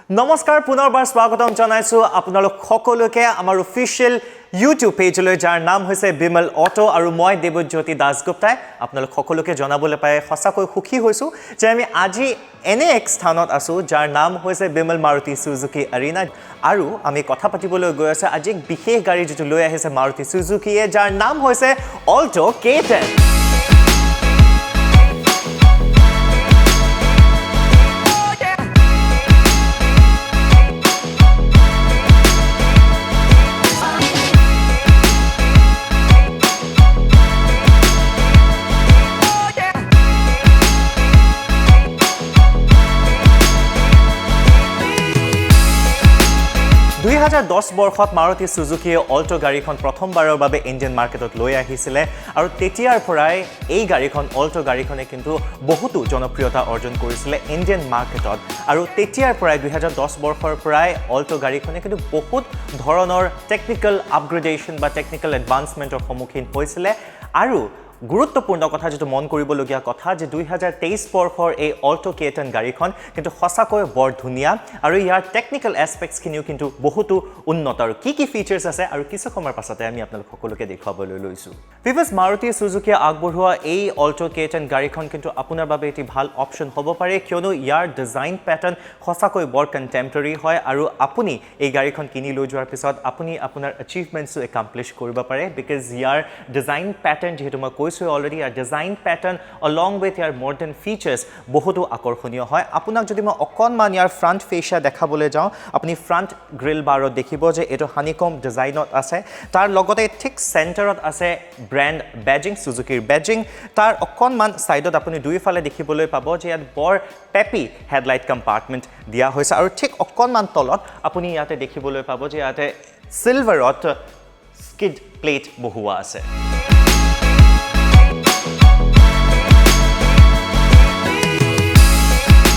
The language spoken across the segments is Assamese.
নমস্কাৰ পুনৰবাৰ স্বাগতম জনাইছো আপোনালোক সকলোকে আমাৰ অফিচিয়েল YouTube পেজলৈ যাৰ নাম হৈছে বিমল অটো আৰু মই দেৱজ্যোতি দাসগুপ্তাই আপোনালোক সকলোকে জনাবলৈ পাই সঁচাকৈ সুখী হৈছো যে আমি আজি এনে এক স্থানত আছো যাৰ নাম হৈছে বিমল মাৰুতি সুজুকি এৰিনা আৰু আমি কথা পাতিবলৈ গৈ আছো আজি এক বিশেষ গাড়ী যেটো লৈ আহিছে মাৰুতি সুজুকিয়ে যাৰ নাম হৈছে Alto K10 2010 বৰ্ষত মাৰুতি সুজুকিয়ে অল্টো গাড়ীখন প্ৰথমবাৰৰ বাবে ইণ্ডিয়ান মাৰ্কেটত লৈ আহিছিলে আৰু তেতিয়াৰ পৰাই এই গাড়ীখন অল্টো গাড়ীখনে কিন্তু বহুতো জনপ্ৰিয়তা অৰ্জন কৰিছিলে ইণ্ডিয়ান মাৰ্কেটত আৰু তেতিয়াৰ পৰাই 2010 বৰ্ষৰ পৰাই অল্টো গাড়ীখনে কিন্তু বহুত ধৰণৰ টেকনিক্যাল আপগ্ৰেডেশন বা টেকনিক্যাল এডভান্সমেন্টৰ সন্মুখীন হৈছিলে আৰু গুৰুত্বপূৰ্ণ কথা যেটো মন কৰিবলগীয়া কথা যে 2023 বৰ্ষৰ এই Alto K10 গাড়ীখন কিন্তু সঁচাকৈ বৰ ধুনিয়া আৰু ইয়াৰ টেকনিক্যাল এসপেক্টস কিনিও কিন্তু বহুতো উন্নত আৰু কি ফিচাৰ্স আছে আৰু কিছু সময়ৰ পাছতে আমি আপোনালোক সকলোকে দেখাবলৈ লৈছো ভিউয়াৰ্স মাৰুতি সুজুকি আগবঢ়োৱা এই Alto K10 গাড়ীখন কিন্তু আপোনাৰ বাবে এটি ভাল অপচন হ'ব পাৰে কিয়নো ইয়াৰ ডিজাইন প্যাটাৰ্ন সঁচাকৈ বৰ কন্টেম্পৰেৰী হয় আৰু আপুনি এই গাড়ীখন কিনি লৈ যোৱাৰ পিছত আপুনি আপোনাৰ অচিভমেন্টস একাম্প্লিশ কৰিব পাৰে বিকজ ইয়াৰ ডিজাইন প্যাটাৰ্ন যেটো মই already a design pattern along with your modern features বহুতো আকৰ্ষণীয় হয় আপোনাক যদি মই অকনমান ইয়াৰ ফ্ৰন্ট ফেসা দেখাবলৈ যাও আপুনি ফ্ৰন্ট গ্ৰিল বাৰত দেখিব যে এটো হানিকম ডিজাইনত আছে তাৰ লগতে ঠিক সেন্টাৰত আছে ব্ৰ্যান্ড বেজিং সুজুকিৰ বেজিং তাৰ অকনমান সাইডত আপুনি দুইফালে দেখিবলৈ পাব যে ইয়াত বৰ পেপি হেডলাইট কম্পাৰ্টমেন্ট দিয়া হৈছে আৰু ঠিক অকনমান তলত আপুনি ইয়াতে দেখিবলৈ পাব যে ইয়াতে সিলভাৰত স্কিড প্লেট বহুৱা আছে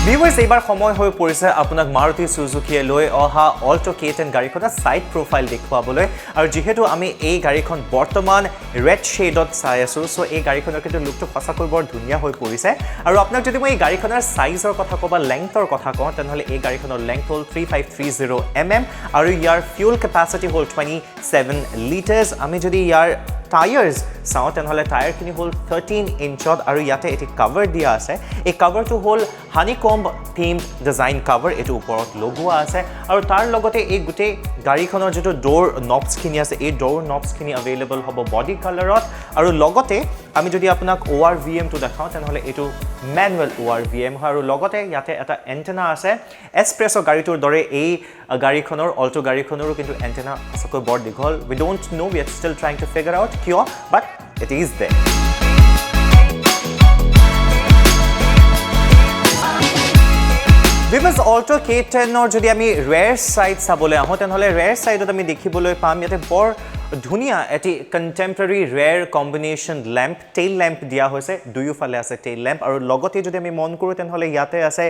ভিউয়াৰ্স এবাৰ সময় হৈ পৰিছে আপোনাক মাৰুতি সুজুকিয়ে লৈ অহা Alto K10 গাড়ীখনৰ সাইড প্ৰফাইল দেখুৱাবলৈ আৰু যেহেতু আমি এই গাড়ীখন বৰ্তমান ৰেড শেডত চাই আছো সো এই গাড়ীখনৰ কিন্তু লুকটো সঁচাকৈ বৰ ধুনিয়া হৈ পৰিছে আৰু আপোনাক যদি মই এই গাড়ীখনৰ সাইজৰ কথা কবা লেংথৰ কথা কওঁ তেনেহলে এই গাড়ীখনৰ লেংথ হ'ল 3530 mm আৰু ইয়াৰ ফুয়েল কেপাসিটি হ'ল 27 লিটাৰছ আমি যদি ইয়াৰ টায়াৰ্স চাও তেনেহলে টায়াৰ কিনি হ'ল 13 ইঞ্চত আৰু ইয়াতে এটি কভাৰ দিয়া আছে এই কভাৰটো হ'ল হানিকম্ব থিম ডিজাইন কভাৰ এটো ওপৰত লগোৱা আছে আৰু তাৰ লগতে এই গুটে গাড়ীখনৰ যেটো ডোৰ নবস খিনি আছে এই ডোৰ নবস খিনি अवेलेबल হ'ব বডি কালাৰত আৰু লগতে আমি যদি আপোনাক ORVM টো দেখাও তেনেহলে এটো ম্যানুৱেল ORVM হয় আৰু লগতে ইয়াতে এটা এন্টেনা আছে এক্সপ্ৰেছো গাড়ীটোৰ দৰে এই গাড়ীখনৰ Alto গাড়ীখনৰো কিন্তু এন্টেনা আছে বৰ দীঘল we don't know we are still trying to figure out কিয় but it is there Because Alto K10 or যদি আমি rear side চাবলৈ আহো তেনেহলে rear sideত আমি দেখিবলৈ পাম ইয়াতে বৰ ধুনিয়া এটি contemporary rear combination lamp tail lamp দিয়া হৈছে দুয়োফালে আছে tail lamp আৰু লগতে যদি আমি মন কৰো তেনেহলে ইয়াতে আছে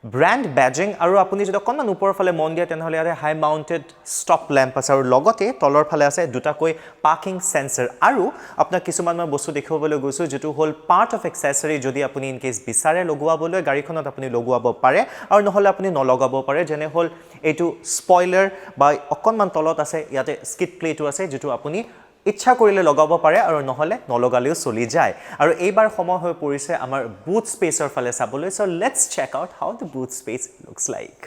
ব্ৰ্যান্ড বেজিং আৰু আপুনি যদি অকনমান ওপৰৰ ফালে মন দিয়া তেনেহলে ইয়াতে হাই মাউন্টেড ষ্টপ ল্যাম্প আছে আৰু লগতে তলৰ ফালে আছে দুটাকৈ পাৰ্কিং সেন্সৰ আৰু আপোনাক কিছুমান বস্তু দেখাবলৈ গৈছো যেটো হ'ল পাৰ্ট অফ এক্সেসৰি যদি আপুনি ইন কেস বিচাৰে লগোৱাবলৈ গাড়ীখনত আপুনি লগোৱাব পাৰে আৰু নহলে আপুনি নলগাব পাৰে যেনে হ'ল এটো স্পয়লাৰ বা অকনমান তলত আছে ইয়াতে স্কিড প্লেটো আছে যেটো আপুনি ইচ্ছা কৰিলে লগাব পাৰে আৰু নহলে নলগালেও চলি যায় আৰু এইবাৰ সময় হৈ পৰিছে আমাৰ বুট স্পেচৰ ফালে চাবলৈ so let's check out how the boot space looks like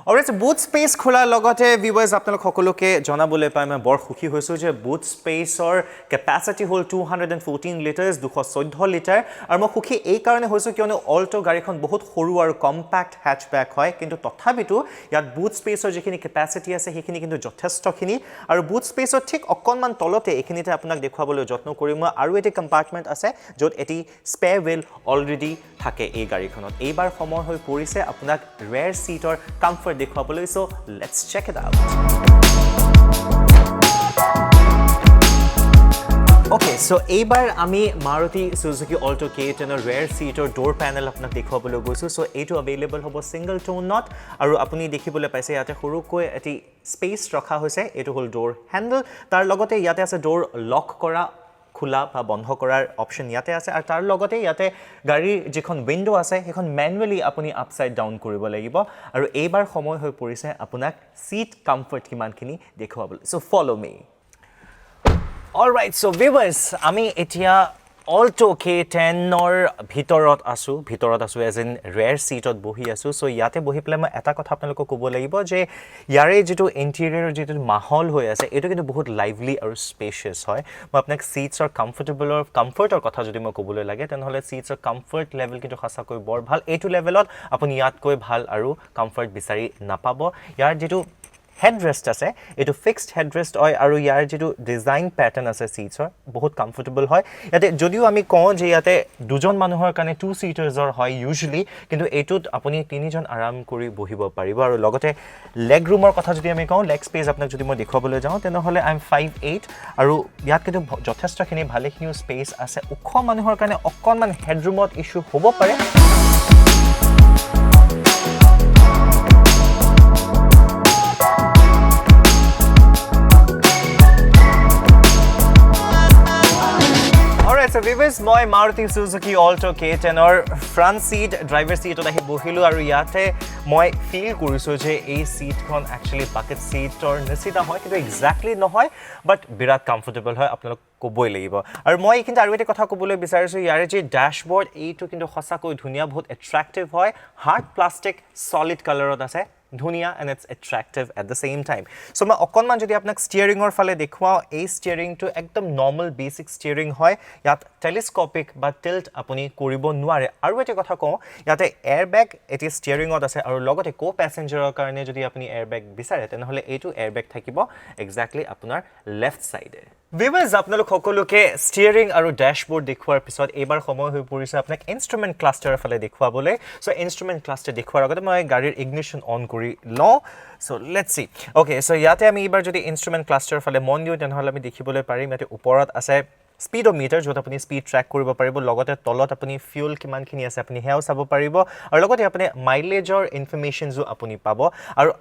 alright boot space খোলাৰ লগতে ভিউয়াৰ্স আপোনালোক সকলোকে জনাবলৈ পাই মই বৰ সুখী হৈছো যে বুট স্পেচৰ কেপাসিটি হ'ল 214 লিটাৰছ 214 লিটাৰ আৰু মই সুখী এই কাৰণে হৈছো কিয়নো Alto গাড়ীখন বহুত সৰু আৰু কম্পেক্ট হ্যাচব্যাক হয় কিন্তু তথাপিতো ইয়াত বুট স্পেচৰ যিখিনি কেপাসিটি আছে সেইখিনি কিন্তু যথেষ্টখিনি আৰু বুট স্পেচৰ ঠিক অকনমান তলতে এখিনিতে আপোনাক দেখুৱাবলৈ যত্ন কৰিম আৰু এটি কম্পাৰ্টমেন্ট আছে য'ত এটি স্পেয়াৰ হুইল অলৰেডি থাকে এই গাড়ীখনত এইবাৰ সময় হৈ পৰিছে আপোনাক ৰেয়াৰ সিটৰ কমফৰ্ট দেখুৱাবলৈ so let's check it out Okay, so এইবাৰ আমি Maruti Suzuki Alto K10 rear seat or door panel আপোনাক দেখুৱাবলৈ গৈছো so এইটো available হ'ব single tone not আৰু আপুনি দেখিবলৈ পাইছে ইয়াতে সৰুকৈ এটি স্পেচ ৰখা হৈছে এটো হ'ল door handle তাৰ লগতে ইয়াতে আছে door lock কৰা খোলা বা বন্ধ কৰাৰ অপশ্যন ইয়াতে আছে আৰু তাৰ লগতে ইয়াতে গাড়ীৰ যিখন উইণ্ডো আছে সেইখন মেনুৱেলি আপুনি আপছাইড ডাউন কৰিব লাগিব আৰু এইবাৰ সময় হৈ পৰিছে আপোনাক ছিট কমফৰ্ট কিমানখিনি দেখুৱাবলৈ চ' ফ'ল' মি অলৰাইট চ' ভিউৱাৰ্ছ আমি এতিয়া Alto K10ৰ ভিতৰত আছোঁ এজ ইন ৰেয়াৰ ছিটত বহি আছোঁ চ' ইয়াতে বহি পেলাই মই এটা কথা আপোনালোকক ক'ব লাগিব যে ইয়াৰে যিটো ইণ্টেৰিয়ৰ যিটো মাহল হৈ আছে এইটো কিন্তু বহুত লাইভলি আৰু স্পেচিয়াছ হয় মই আপোনাক ছিটছৰ কমফৰ্টৰ কথা যদি মই ক'বলৈ লাগে তেনেহ'লে ছিটছৰ কমফৰ্ট লেভেল কিন্তু সঁচাকৈ বৰ ভাল এইটো লেভেলত আপুনি ইয়াতকৈ ভাল আৰু কমফৰ্ট বিচাৰি নাপাব ইয়াৰ যিটো হেডৰেষ্ট আছে এইটো ফিক্সড হেডৰেষ্ট হয় আৰু ইয়াৰ যিটো ডিজাইন পেটাৰ্ণ আছে ছিটছৰ বহুত কমফৰ্টেবল হয় ইয়াতে যদিও আমি কওঁ যে ইয়াতে দুজন মানুহৰ কাৰণে 2 ছিটাৰ্ছৰ হয় ইউজুৱেলি কিন্তু এইটোত আপুনি 3জন আৰাম কৰি বহিব পাৰিব আৰু লগতে লেগ ৰুমৰ কথা যদি আমি কওঁ লেগ স্পেচ আপোনাক যদি মই দেখুৱাবলৈ যাওঁ তেনেহ'লে আই এম 5'8" আৰু ইয়াত কিন্তু যথেষ্টখিনি ভালেখিনিও স্পেচ আছে ওখ মানুহৰ কাৰণে অকণমান হেডৰুমত ইছ্যু হ'ব পাৰে So viewers, মই Maruti Suzuki Auto K10ৰ ফ্ৰণ্ট ছিট ড্ৰাইভাৰ ছিটত আহি বহিলোঁ আৰু ইয়াতে মই ফিল কৰিছোঁ যে এই ছিটখন একচুৱেলি বাকেট ছিটৰ নিচিনা হয় কিন্তু একজেক্টলি নহয় বাট বিৰাট কমফৰ্টেবল হয় আপোনালোক ক'বই লাগিব আৰু মই কিন্তু আৰু এটা কথা ক'বলৈ বিচাৰিছোঁ ইয়াৰে যে ডেশ্ববৰ্ড এইটো কিন্তু সঁচাকৈ ধুনীয়া বহুত এট্ৰেক্টিভ হয় হাৰ্ড প্লাষ্টিক ছলিড কালাৰত আছে ধুনীয়া and it's attractive at the same time so' মই অকণমান যদি আপোনাক ষ্টিয়াৰিঙৰ ফালে দেখুৱাওঁ এই ষ্টিয়াৰিংটো একদম নৰ্মেল বেচিক ষ্টিয়াৰিং হয় ইয়াত টেলিস্কপিক বা টিল্ট আপুনি কৰিব নোৱাৰে আৰু এটা কথা কওঁ ইয়াতে এয়াৰবেগ এতিয়া ষ্টিয়াৰিঙত আছে আৰু লগতে কো পেছেঞ্জাৰৰ কাৰণে যদি আপুনি এয়াৰবেগ বিচাৰে তেনেহ'লে এইটো এয়াৰবেগ থাকিব একজেক্টলি আপোনাৰ লেফ্ট ছাইডে ভিউৱাৰ্ছ আপোনালোক সকলোকে ষ্টিয়াৰিং আৰু ডেশ্ববৰ্ড দেখুৱাৰ পিছত এইবাৰ সময় হৈ পৰিছে আপোনাক ইনষ্ট্ৰুমেণ্ট ক্লাষ্টাৰৰ ফালে দেখুৱাবলৈ চ' ইনষ্ট্ৰুমেণ্ট ক্লাষ্টাৰ দেখুৱাৰ আগতে মই গাড়ীৰ ইগনিশ্যন অন কৰি লওঁ চ' লেটছ চি অ'কে চ' ইয়াতে আমি এইবাৰ যদি ইনষ্ট্ৰুমেণ্ট ক্লাষ্টাৰৰ ফালে মন দিওঁ তেনেহ'লে আমি দেখিবলৈ পাৰিম ইয়াতে ওপৰত আছে স্পীডোমিটাৰ য'ত আপুনি স্পীড ট্ৰেক কৰিব পাৰিব লগতে তলত আপুনি ফিউল কিমানখিনি আছে আপুনি সেয়াও চাব পাৰিব আৰু লগতে আপুনি মাইলেজৰ ইনফৰমেশ্যনছো আপুনি পাব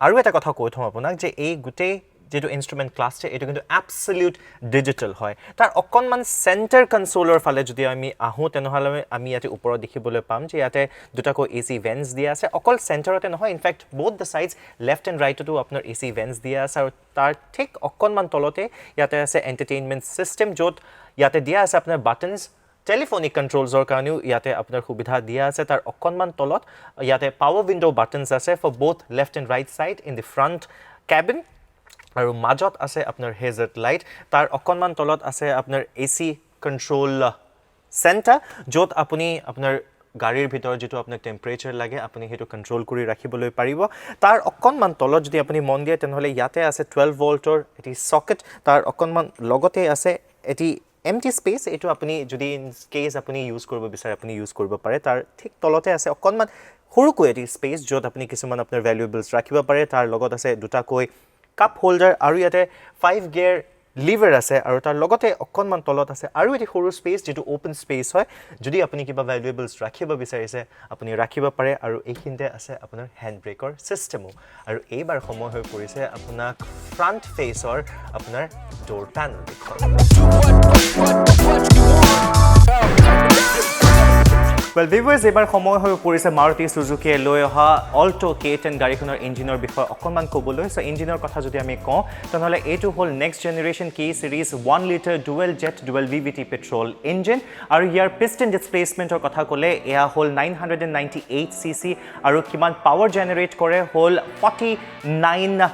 আৰু এটা কথা কৈ থওঁ আপোনাক যে এই গোটেই যেটো ইনষ্ট্ৰুমেণ্ট ক্লাষ্টাৰ এইটো কিন্তু এব্সলিউট ডিজিটেল হয় তাৰ অকণমান চেণ্টাৰ কনচোলৰ ফালে যদি আমি আহোঁ তেনেহ'লে আমি ইয়াতে ওপৰত দেখিবলৈ পাম যে ইয়াতে দুটাকৈ AC ভেণ্টছ দিয়া আছে অকল চেণ্টাৰতে নহয় in fact both the sides left and ৰাইটতো আপোনাৰ AC ভেণ্টছ দিয়া আছে আৰু তাৰ ঠিক অকণমান তলতে ইয়াতে আছে এণ্টাৰটেইনমেণ্ট ছিষ্টেম য'ত ইয়াতে দিয়া আছে আপোনাৰ বাটনছ টেলিফোনিক কণ্ট্ৰলছৰ কাৰণেও ইয়াতে আপোনাৰ সুবিধা দিয়া আছে তাৰ অকণমান তলত ইয়াতে পাৱাৰ উইণ্ডো বাটনছ আছে for both left and right side in the front cabin আৰু মাজত আছে আপোনাৰ হেজাৰ্ড লাইট তাৰ অকণমান তলত আছে আপোনাৰ AC কণ্ট্ৰল চেণ্টাৰ য'ত আপুনি আপোনাৰ গাড়ীৰ ভিতৰত যিটো আপোনাক টেম্পাৰেচাৰ লাগে আপুনি সেইটো কণ্ট্ৰল কৰি ৰাখিবলৈ পাৰিব তাৰ অকণমান তলত যদি আপুনি মন দিয়ে তেনেহ'লে ইয়াতে আছে 12 ভল্টৰ এটি চকেট তাৰ অকণমান লগতে আছে এটি এমটি স্পেচ এইটো আপুনি যদি ইন কেছ আপুনি ইউজ কৰিব বিচাৰে আপুনি ইউজ কৰিব পাৰে তাৰ ঠিক তলতে আছে অকণমান সৰুকৈ এটি স্পেচ য'ত আপুনি কিছুমান আপোনাৰ ভেলুৱেবলছ ৰাখিব পাৰে তাৰ লগত আছে দুটাকৈ কাপ হোল্ডাৰ আৰু ইয়াতে 5 গিয়াৰ লিভাৰ আছে আৰু তাৰ লগতে অকণমান তলত আছে আৰু এটি সৰু স্পেচ যেটো ওপেন স্পেচ হয় যদি আপুনি কিবা ভেলুৱেবলছ ৰাখিব বিচাৰিছে আপুনি ৰাখিব পাৰে আৰু এইখিনিতে আছে আপোনাৰ হেণ্ড ব্ৰেকৰ ছিষ্টেমো আৰু এইবাৰ সময় হৈ পৰিছে আপোনাক ফ্ৰণ্ট ফেচৰ আপোনাৰ ডোৰ পেনেল Well, viewers, এইবাৰ সময় হৈ পৰিছে মাৰুতি সুজুকি লৈ অহা Alto K10 গাড়ীখনৰ ইঞ্জিনৰ বিষয়ে অকণমান ক'বলৈ চ' ইঞ্জিনৰ কথা যদি আমি কওঁ তেনেহ'লে এইটো হ'ল next generation K সিৰিজ 1 litre dual jet dual VVT petrol engine আৰু ইয়াৰ পিষ্টন ডিছপ্লেচমেণ্টৰ কথা ক'লে এয়া হ'ল 998 cc আৰু কিমান পাৱাৰ জেনেৰেট কৰে হ'ল 49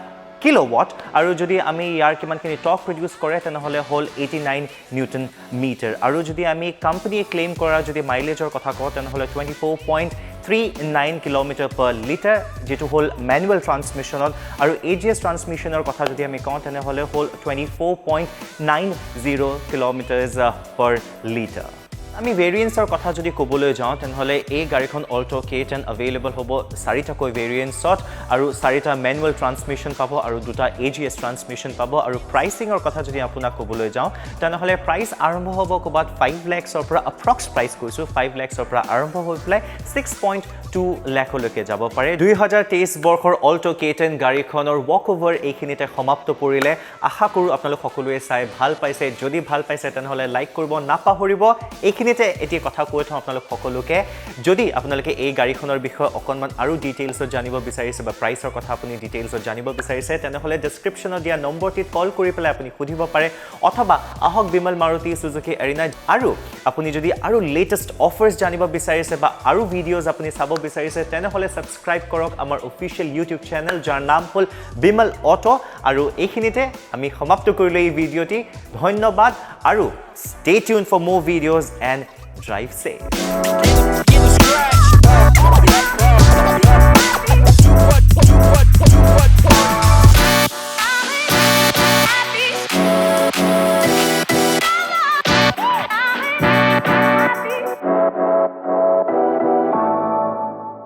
কিলোৱাট আৰু যদি আমি ইয়াৰ কিমানখিনি টৰ্ক প্ৰডিউচ কৰে তেনেহ'লে হ'ল 89 নিউটন মিটাৰ আৰু যদি আমি কোম্পানীয়ে ক্লেইম কৰা যদি মাইলেজৰ কথা কওঁ তেনেহ'লে 24.39 কিলোমিটাৰ পাৰ লিটাৰ যেটো হ'ল মেনুৱেল ট্ৰান্সমিশ্যনত আৰু AGS ট্ৰান্সমিশ্যনৰ কথা যদি আমি কওঁ তেনেহ'লে হ'ল 24.90 কিলোমিটাৰ্ছ পাৰ লিটাৰ আমি ভেৰিয়েন্টছৰ কথা যদি ক'বলৈ যাওঁ তেনেহ'লে এই গাড়ীখন Alto K10 এভেইলেবল হ'ব 4টাকৈ ভেৰিয়েন্টছত আৰু 4টা মেনুৱেল ট্ৰান্সমিশ্যন পাব আৰু 2টা AGS ট্ৰান্সমিশ্যন পাব আৰু প্ৰাইচিঙৰ কথা যদি আপোনাক ক'বলৈ যাওঁ তেনেহ'লে প্ৰাইচ আৰম্ভ হ'ব ক'ৰবাত 5 লাখছৰ পৰা এপ্ৰক্স প্ৰাইচ কৈছোঁ 5 লাখছৰ পৰা আৰম্ভ হৈ পেলাই 2 লাখলৈকে যাব পাৰে 2023 বৰ্ষৰ Alto K10 গাড়ীখনৰ ৱাক ওভাৰ এইখিনিতে সমাপ্ত কৰিলে আশা কৰো আপোনালোক সকলোৱে চাই ভাল পাইছে যদি ভাল পাইছে তেনেহলে লাইক কৰিব নাপাহৰিব এইখিনিতে এটি কথা কৈ থওঁ আপোনালোক সকলোকে যদি আপোনালোকে এই গাড়ীখনৰ বিষয়ে অকনমান আৰু ডিটেইলছত জানিব বিচাৰিছে বা প্ৰাইচৰ কথা আপুনি ডিটেইলছত জানিব বিচাৰিছে তেনেহলে ডেসক্ৰিপচনত দিয়া নম্বৰটিত কল কৰি পেলাই আপুনি সুধিব পাৰে অথবা আহক বিমল মাৰুতি সুজুকি এৰিনা আৰু আপুনি যদি আৰু লেটেষ্ট অফাৰ্স জানিব বিচাৰিছে বা আৰু ভিডিওজ আপুনি চাব বিচাৰিছে তেনেহলে সাবস্ক্ৰাইব কৰক আমাৰ অফিচিয়েল ইউটিউব চেনেল যাৰ নাম হ'ল বিমল অটো আৰু এইখিনিতে আমি সমাপ্ত কৰিলো এই ভিডিওটি ধন্যবাদ আৰু stay tuned for more videos and drive safe